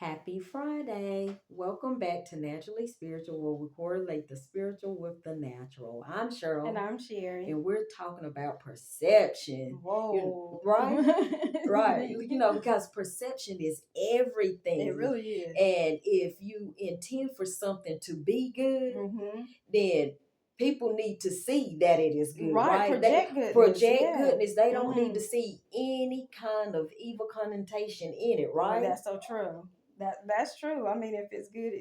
Happy Friday. Welcome back to Naturally Spiritual, where we correlate the spiritual with the natural. I'm And Cheryl, I'm Sherry. and we're talking about perception. Whoa. Right? Right. Because perception is It everything. really is. And if you intend for something to be good, Mm-hmm. then people need to see that it is good, Right. right? They Project goodness. project Yeah. goodness. They don't need Mm-hmm. to see any kind of evil connotation in it, Well, right? that's so true. That's true. I mean, if it's good,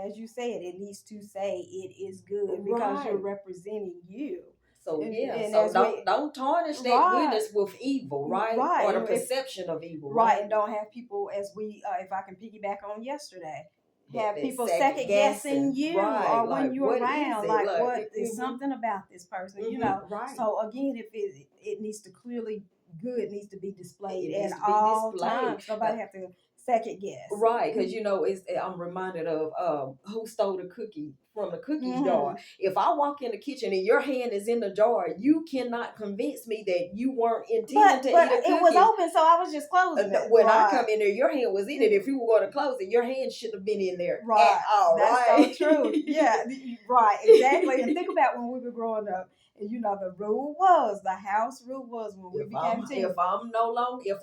as you said, it needs to say it is good because you're Right. representing you. So yeah, And so as we don't tarnish that right, goodness with evil, right? right, Or the and if perception of evil, right, right? and don't have people as we if I can piggyback on yesterday, have That people second second guessing guessing, you right? or when Like you're what is around, it? like Like what is something about this person, right. So again, if it needs to clearly good needs to be displayed It at needs to be all displayed. times. Nobody have to second guess. Right, because it's I'm reminded of who stole the cookie from the cookie jar. Mm-hmm. If I walk in the kitchen and your hand is in the jar, you cannot convince me that you weren't intending to But eat a it was cookie. open, so I was just closing it. When I Right. come in there, your hand was in it. If you were going to close it, your hand shouldn't have been in there at Right. all, That's right? so true. Yeah. Right. Exactly. And think about when we were growing up. And the rule was the house rule was when we became teens. If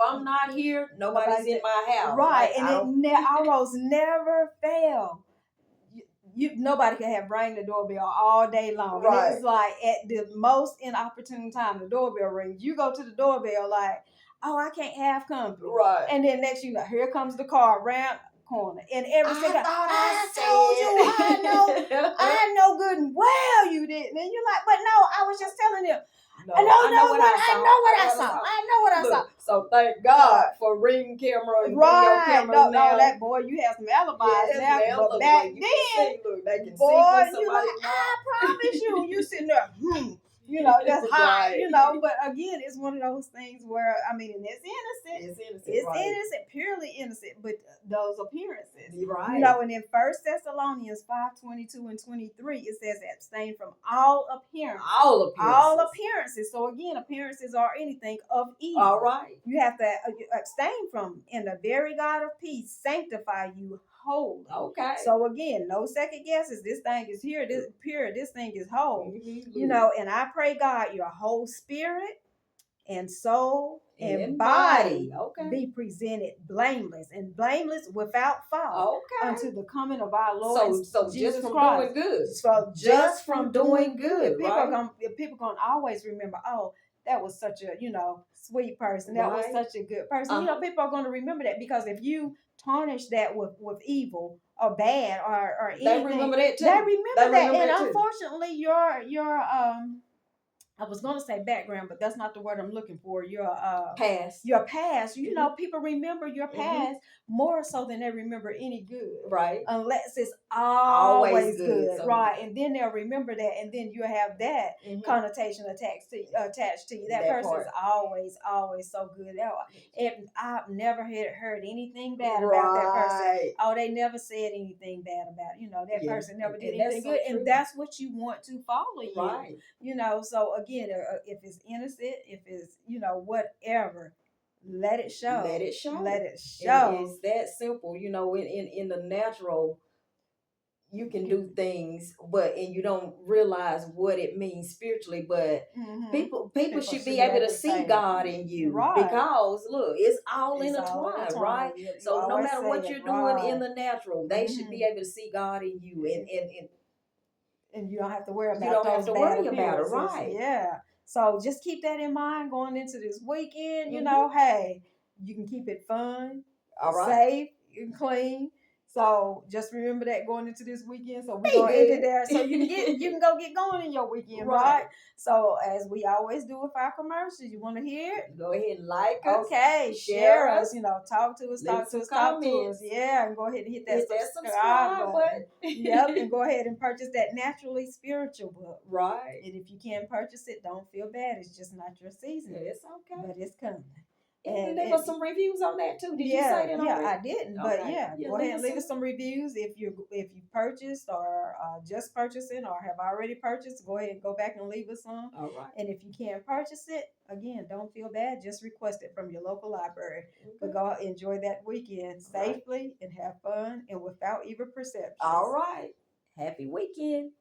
I'm not here, nobody's in Nobody's my house. right, Like and I don't. our roles never fail. Nobody can have rang the doorbell all day long, and it Right. was like at the most inopportune time the doorbell rings. You go to the doorbell like, oh, I can't have company, Right. and then next here comes the car around the corner, and every single I told you, said. I know good and well you didn't, and you're like, but no, I was just telling you. No, I know I know what I I saw. know what I saw. I know what I saw. Look, so thank God for ring camera and video Right. cameras No, now. that boy, you have some alibis Yes, now. now But look, back like you then, can see, look, they can see boy, when you somebody like, I promise you sitting there, just hot, Right. But again, it's one of those things where, I mean, and it's innocent. It's innocent, It's right? innocent, purely innocent, but those appearances. Right. And in First Thessalonians 5:22 and 23, it says abstain from all appearance. All appearances. All appearances. So again, appearances are anything of evil. All right. You have to abstain from, and the very God of peace sanctify you whole. Okay. So again, no second guesses. This thing is here. This pure. This thing is whole. Mm-hmm. And I pray God, your whole spirit and soul and body, body okay, be presented blameless without fault, okay, unto the coming of our Lord. So Jesus just from Christ. doing good. So just from doing good. Right? People gonna always remember, oh, that was such a sweet person. That was such a good person. People are gonna remember that, because if you tarnish that with evil or bad or anything, they remember that too. They remember that. And that unfortunately, your I was gonna say background, but that's not the word I'm looking for. Your past. Your past. People remember your past more so than they remember any good. Right. Unless it's always good. So. Right. And then they'll remember that, and then you have that connotation attached to you. That person is always so good. I've never heard anything bad about that person. Oh, they never said anything bad about that person never did anything good. So and that's what you want to follow you. Right. So again, if it's innocent, if it's whatever, let it show. Let it show. Let it show. It's that simple. In the natural, you can do things, and you don't realize what it means spiritually. But people should be able to see God in you, right? Because look, it's all intertwined, right? So no matter what you're doing in the natural, they should be able to see God in you, and you don't have to worry about. You don't have to worry about it, right? Yeah. So just keep that in mind going into this weekend. Hey, you can keep it fun, all right, safe and clean. So just remember that going into this weekend. So we're gonna end it there. So you can go get going in your weekend, right? So as we always do with our commercials, you want to hear it? Go ahead and like us. Okay, share us. Talk to us. Talk to us. Yeah, and go ahead and hit that subscribe button. Yep, and go ahead and purchase that Naturally Spiritual book. Right. And if you can't purchase it, don't feel bad. It's just not your season. It's okay. But it's coming. And leave us some reviews on that too. Did you say that already? I didn't, but go ahead and leave us some reviews if you purchased or just purchasing or have already purchased. Go ahead and go back and leave us some. All right. And if you can't purchase it, again, don't feel bad. Just request it from your local library. But go enjoy that weekend safely and have fun and without evil perception. All right. Happy weekend.